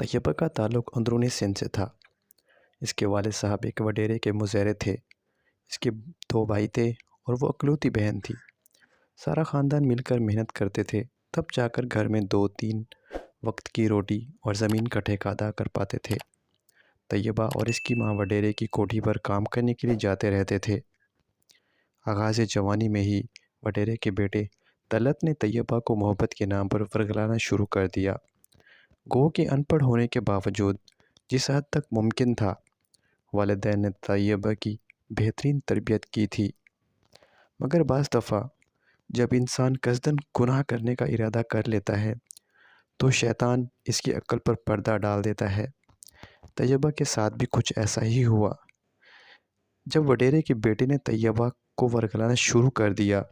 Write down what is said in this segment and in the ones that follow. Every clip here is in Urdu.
طیبہ کا تعلق اندرونی سندھ سے تھا۔ اس کے والد صاحب ایک وڈیرے کے مزرع تھے۔ اس کے 2 بھائی تھے اور وہ اکلوتی بہن تھی۔ سارا خاندان مل کر محنت کرتے تھے، تب جا کر گھر میں 2-3 وقت کی روٹی اور زمین کا ٹھیکہ ادا کر پاتے تھے۔ طیبہ اور اس کی ماں وڈیرے کی کوٹھی پر کام کرنے کے لیے جاتے رہتے تھے۔ آغاز جوانی میں ہی وڈیرے کے بیٹے طلعت نے طیبہ کو محبت کے نام پر ورگلانا شروع کر دیا۔ گو کہ ان پڑھ ہونے کے باوجود جس حد تک ممکن تھا والدین نے طیبہ کی بہترین تربیت کی تھی، مگر بعض دفعہ جب انسان قصداً گناہ کرنے کا ارادہ کر لیتا ہے تو شیطان اس کی عقل پر پردہ ڈال دیتا ہے۔ طیبہ کے ساتھ بھی کچھ ایسا ہی ہوا۔ جب وڈیرے کے بیٹے نے طیبہ کو ورگلانا شروع کر دیا،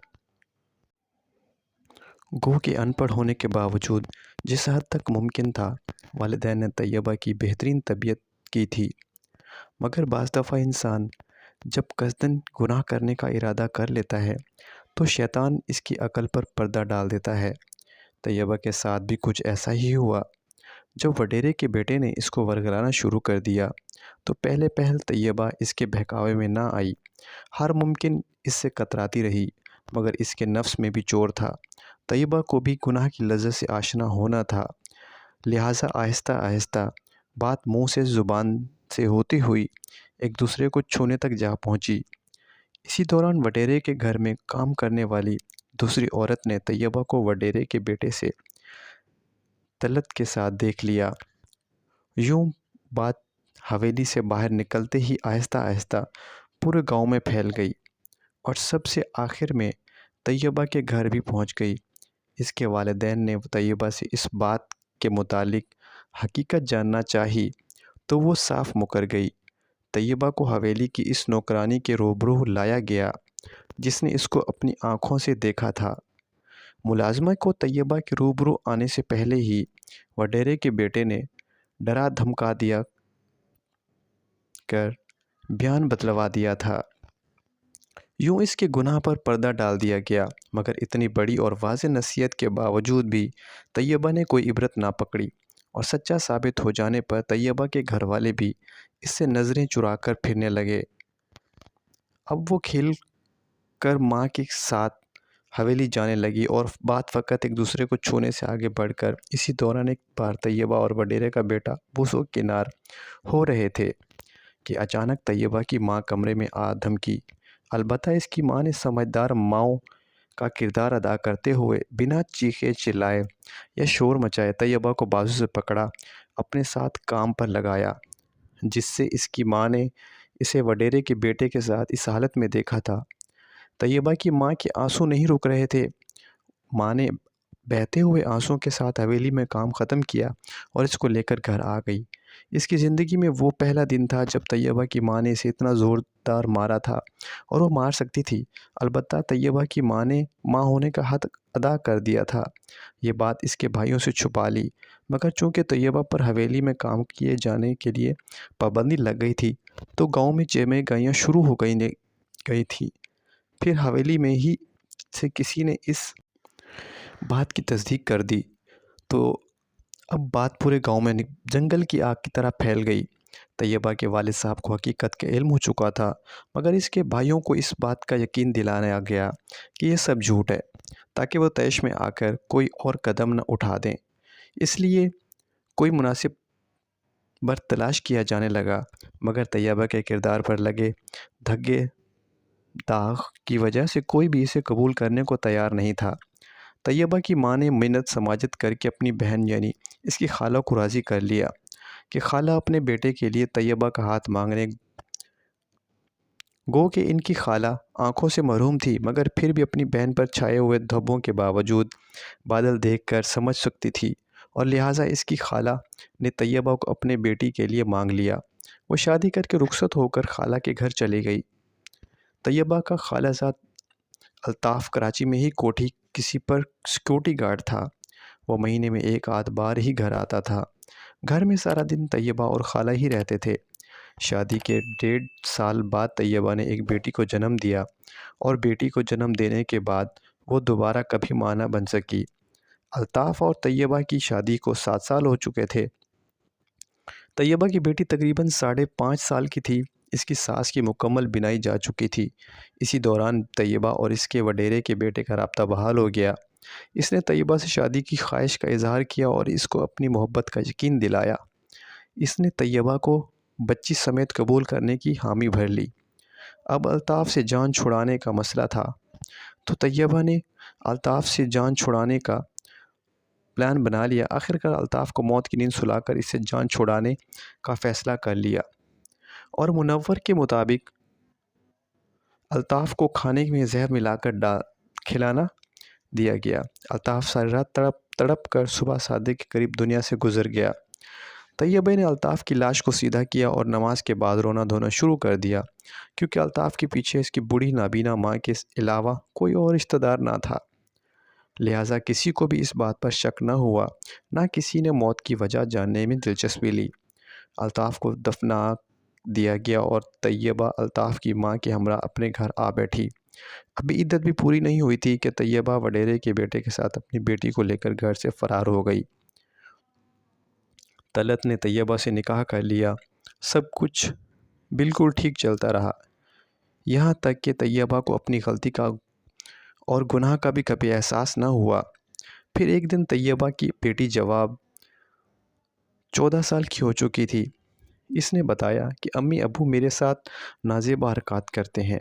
گو کہ ان پڑھ ہونے کے باوجود جس حد تک ممکن تھا والدین نے طیبہ کی بہترین تربیت کی تھی، مگر بعض دفعہ انسان جب قصداً گناہ کرنے کا ارادہ کر لیتا ہے تو شیطان اس کی عقل پر پردہ ڈال دیتا ہے۔ طیبہ کے ساتھ بھی کچھ ایسا ہی ہوا۔ جب وڈیرے کے بیٹے نے اس کو ورگلانا شروع کر دیا تو پہلے پہل طیبہ اس کے بہکاوے میں نہ آئی، ہر ممکن اس سے کتراتی رہی، مگر اس کے نفس میں بھی چور تھا۔ طیبہ کو بھی گناہ کی لذت سے آشنا ہونا تھا، لہٰذا آہستہ آہستہ بات منہ سے زبان سے ہوتی ہوئی ایک دوسرے کو چھونے تک جا پہنچی۔ اسی دوران وڈیرے کے گھر میں کام کرنے والی دوسری عورت نے طیبہ کو وڈیرے کے بیٹے سے طلعت کے ساتھ دیکھ لیا۔ یوں بات حویلی سے باہر نکلتے ہی آہستہ آہستہ پورے گاؤں میں پھیل گئی اور سب سے آخر میں طیبہ کے گھر بھی پہنچ گئی۔ اس کے والدین نے طیبہ سے اس بات کے متعلق حقیقت جاننا چاہی تو وہ صاف مکر گئی۔ طیبہ کو حویلی کی اس نوکرانی کے روبرو لایا گیا جس نے اس کو اپنی آنکھوں سے دیکھا تھا۔ ملازمہ کو طیبہ کے روبرو آنے سے پہلے ہی وڈیرے کے بیٹے نے ڈرا دھمکا دیا کر بیان بتلوا دیا تھا۔ یوں اس کے گناہ پر پردہ ڈال دیا گیا، مگر اتنی بڑی اور واضح نصیحت کے باوجود بھی طیبہ نے کوئی عبرت نہ پکڑی اور سچا ثابت ہو جانے پر طیبہ کے گھر والے بھی اس سے نظریں چرا کر پھرنے لگے۔ اب وہ کھیل کر ماں کے ساتھ حویلی جانے لگی اور بات فقط ایک دوسرے کو چھونے سے آگے بڑھ کر اسی دوران ایک بار طیبہ اور وڈیرے کا بیٹا وضو کنار ہو رہے تھے کہ اچانک طیبہ کی ماں کمرے میں آ دھمکی۔ البتہ اس کی ماں نے سمجھدار ماؤں کا کردار ادا کرتے ہوئے بنا چیخے چلائے یا شور مچائے طیبہ کو بازو سے پکڑا، اپنے ساتھ کام پر لگایا، جس سے اس کی ماں نے اسے وڈیرے کے بیٹے کے ساتھ اس حالت میں دیکھا تھا۔ طیبہ کی ماں کے آنسو نہیں رک رہے تھے۔ ماں نے بہتے ہوئے آنسوں کے ساتھ حویلی میں کام ختم کیا اور اس کو لے کر گھر آ گئی۔ اس کی زندگی میں وہ پہلا دن تھا جب طیبہ کی ماں نے اسے اتنا زوردار مارا تھا، اور وہ مار سکتی تھی، البتہ طیبہ کی ماں نے ماں ہونے کا حق ادا کر دیا تھا۔ یہ بات اس کے بھائیوں سے چھپا لی، مگر چونکہ طیبہ پر حویلی میں کام کیے جانے کے لیے پابندی لگ گئی تھی تو گاؤں میں چہمے گائیاں شروع ہو گئی تھیں۔ پھر حویلی میں ہی سے کسی نے اس بات کی تصدیق کر دی تو اب بات پورے گاؤں میں جنگل کی آگ کی طرح پھیل گئی۔ طیبہ کے والد صاحب کو حقیقت کا علم ہو چکا تھا، مگر اس کے بھائیوں کو اس بات کا یقین دلایا گیا کہ یہ سب جھوٹ ہے، تاکہ وہ طیش میں آ کر کوئی اور قدم نہ اٹھا دیں۔ اس لیے کوئی مناسب وقت تلاش کیا جانے لگا، مگر طیبہ کے کردار پر لگے دھگے داغ کی وجہ سے کوئی بھی اسے قبول کرنے کو تیار نہیں تھا۔ طیبہ کی ماں نے منت سماجت کر کے اپنی بہن یعنی اس کی خالہ کو راضی کر لیا کہ خالہ اپنے بیٹے کے لیے طیبہ کا ہاتھ مانگنے گو کہ ان کی خالہ آنکھوں سے محروم تھی، مگر پھر بھی اپنی بہن پر چھائے ہوئے دھبوں کے باوجود بادل دیکھ کر سمجھ سکتی تھی، اور لہٰذا اس کی خالہ نے طیبہ کو اپنے بیٹی کے لیے مانگ لیا۔ وہ شادی کر کے رخصت ہو کر خالہ کے گھر چلی گئی۔ طیبہ کا خالہ زاد الطاف کراچی میں ہی کوٹھی کسی پر سیکورٹی گارڈ تھا۔ وہ مہینے میں 1 آدھ بار ہی گھر آتا تھا۔ گھر میں سارا دن طیبہ اور خالہ ہی رہتے تھے۔ شادی کے 1.5 سال بعد طیبہ نے ایک بیٹی کو جنم دیا، اور بیٹی کو جنم دینے کے بعد وہ دوبارہ کبھی ماں نہ بن سکی۔ الطاف اور طیبہ کی شادی کو 7 سال ہو چکے تھے۔ طیبہ کی بیٹی تقریباً 5.5 سال کی تھی۔ اس کی ساس کی مکمل بینائی جا چکی تھی۔ اسی دوران طیبہ اور اس کے وڈیرے کے بیٹے کا رابطہ بحال ہو گیا۔ اس نے طیبہ سے شادی کی خواہش کا اظہار کیا اور اس کو اپنی محبت کا یقین دلایا۔ اس نے طیبہ کو بچی سمیت قبول کرنے کی حامی بھر لی۔ اب الطاف سے جان چھڑانے کا مسئلہ تھا، تو طیبہ نے الطاف سے جان چھڑانے کا پلان بنا لیا۔ آخرکار الطاف کو موت کی نیند سلا کر اس سے جان چھڑانے کا فیصلہ کر لیا، اور منور کے مطابق الطاف کو کھانے میں زہر ملا کر کھلانا دیا گیا۔ الطاف ساری رات تڑپ کر صبح صادق کے قریب دنیا سے گزر گیا۔ طیبہ نے الطاف کی لاش کو سیدھا کیا اور نماز کے بعد رونا دھونا شروع کر دیا، کیونکہ الطاف کے پیچھے اس کی بوڑھی نابینا ماں کے علاوہ کوئی اور رشتہ دار نہ تھا۔ لہٰذا کسی کو بھی اس بات پر شک نہ ہوا، نہ کسی نے موت کی وجہ جاننے میں دلچسپی لی۔ الطاف کو دفنا دیا گیا اور طیبہ الطاف کی ماں کے ہمراہ اپنے گھر آ بیٹھی۔ ابھی عدت بھی پوری نہیں ہوئی تھی کہ طیبہ وڈیرے کے بیٹے کے ساتھ اپنی بیٹی کو لے کر گھر سے فرار ہو گئی۔ طلعت نے طیبہ سے نکاح کر لیا۔ سب کچھ بالکل ٹھیک چلتا رہا، یہاں تک کہ طیبہ کو اپنی غلطی کا اور گناہ کا بھی کبھی احساس نہ ہوا۔ پھر ایک دن طیبہ کی بیٹی جواب 14 سال کی ہو چکی تھی۔ اس نے بتایا کہ امی ابو میرے ساتھ نازیبا حرکات کرتے ہیں۔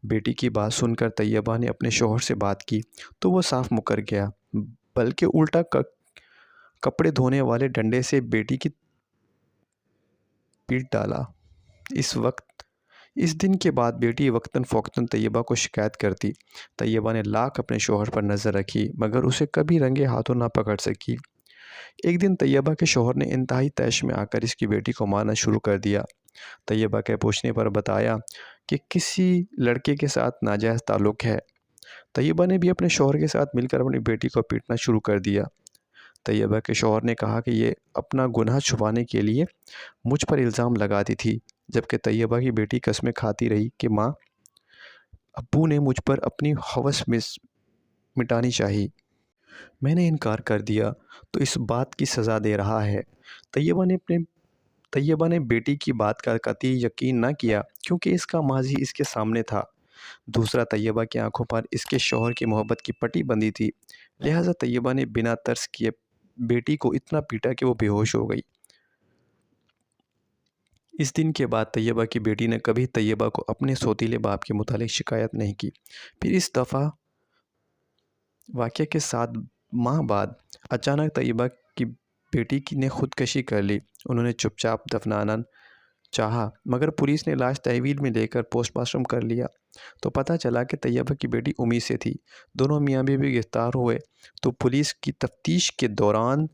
بیٹی کی بات سن کر طیبہ نے اپنے شوہر سے بات کی تو وہ صاف مکر گیا، بلکہ الٹا کپڑے دھونے والے ڈنڈے سے بیٹی کی پیٹ ڈالا۔ اس دن کے بعد بیٹی وقتاً فوقتاً طیبہ کو شکایت کرتی۔ طیبہ نے لاکھ اپنے شوہر پر نظر رکھی، مگر اسے کبھی رنگے ہاتھوں نہ پکڑ سکی۔ ایک دن طیبہ کے شوہر نے انتہائی طیش میں آ کر اس کی بیٹی کو مارنا شروع کر دیا۔ طیبہ کے پوچھنے پر بتایا کہ کسی لڑکے کے ساتھ ناجائز تعلق ہے۔ طیبہ نے بھی اپنے شوہر کے ساتھ مل کر اپنی بیٹی کو پیٹنا شروع کر دیا۔ طیبہ کے شوہر نے کہا کہ یہ اپنا گناہ چھپانے کے لیے مجھ پر الزام لگاتی تھی، جبکہ طیبہ کی بیٹی قسمیں کھاتی رہی کہ ماں ابو نے مجھ پر اپنی ہوس مٹانی چاہی۔ میں نے انکار کر دیا تو اس بات کی سزا دے رہا ہے۔ طیبہ نے بیٹی کی بات کا قطعی یقین نہ کیا، کیونکہ اس کا ماضی اس کے سامنے تھا۔ دوسرا، طیبہ کی آنکھوں پر اس کے شوہر کی محبت کی پٹی بندھی تھی، لہٰذا طیبہ نے بنا ترس کیے بیٹی کو اتنا پیٹا کہ وہ بے ہوش ہو گئی۔ اس دن کے بعد طیبہ کی بیٹی نے کبھی طیبہ کو اپنے سوتیلے باپ کے متعلق شکایت نہیں کی۔ پھر اس دفعہ واقعہ کے 7 ماہ بعد اچانک طیبہ کی بیٹی نے خودکشی کر لی۔ انہوں نے چپ چاپ دفنانا چاہا، مگر پولیس نے لاش تحویل میں لے کر پوسٹ مارٹم کر لیا تو پتہ چلا کہ طیبہ کی بیٹی امی سے تھی۔ دونوں میاں بیوی گرفتار ہوئے تو پولیس کی تفتیش کے دوران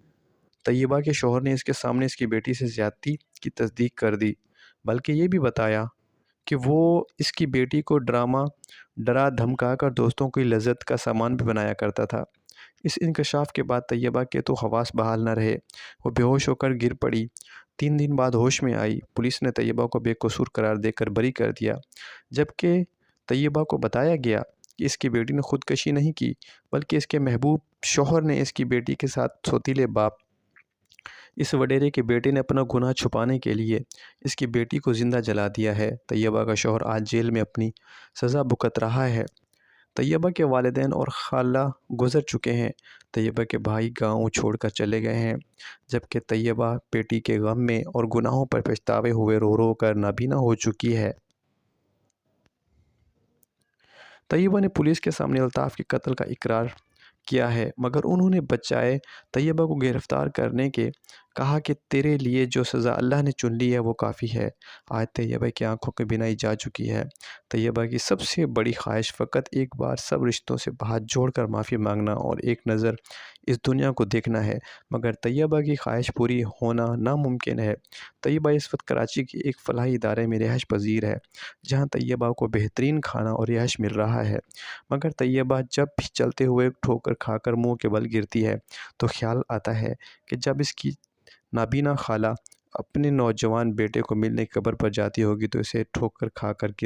طیبہ کے شوہر نے اس کے سامنے اس کی بیٹی سے زیادتی کی تصدیق کر دی، بلکہ یہ بھی بتایا کہ وہ اس کی بیٹی کو ڈرا دھمکا کر دوستوں کی لذت کا سامان بھی بنایا کرتا تھا۔ اس انکشاف کے بعد طیبہ کے تو حواس بحال نہ رہے، وہ بے ہوش ہو کر گر پڑی۔ 3 دن بعد ہوش میں آئی۔ پولیس نے طیبہ کو بے قصور قرار دے کر بری کر دیا، جبکہ طیبہ کو بتایا گیا کہ اس کی بیٹی نے خودکشی نہیں کی، بلکہ اس کے محبوب شوہر نے اس کی بیٹی کے ساتھ سوتیلے باپ اس وڈیرے کے بیٹے نے اپنا گناہ چھپانے کے لیے اس کی بیٹی کو زندہ جلا دیا ہے۔ طیبہ کا شوہر آج جیل میں اپنی سزا بھگت رہا ہے۔ طیبہ کے والدین اور خالہ گزر چکے ہیں۔ طیبہ کے بھائی گاؤں چھوڑ کر چلے گئے ہیں، جبکہ طیبہ بیٹی کے غم میں اور گناہوں پر پچھتاوے ہوئے رو رو کر نابینا ہو چکی ہے۔ طیبہ نے پولیس کے سامنے الطاف کے قتل کا اقرار کیا ہے، مگر انہوں نے بجائے طیبہ کو گرفتار کرنے کے کہا کہ تیرے لیے جو سزا اللہ نے چن لی ہے وہ کافی ہے۔ آج طیبہ کی آنکھوں کی بینائی جا چکی ہے۔ طیبہ کی سب سے بڑی خواہش فقط ایک بار سب رشتوں سے ہاتھ جوڑ کر معافی مانگنا اور ایک نظر اس دنیا کو دیکھنا ہے، مگر طیبہ کی خواہش پوری ہونا ناممکن ہے۔ طیبہ اس وقت کراچی کے ایک فلاحی ادارے میں رہائش پذیر ہے، جہاں طیبہ کو بہترین کھانا اور رہائش مل رہا ہے، مگر طیبہ جب بھی چلتے ہوئے ٹھوکر کھا کر منہ کے بل گرتی ہے تو خیال آتا ہے کہ جب اس کی نابینا خالہ اپنے نوجوان بیٹے کو ملنے قبر پر جاتی ہوگی تو اسے ٹھوکر کھا کر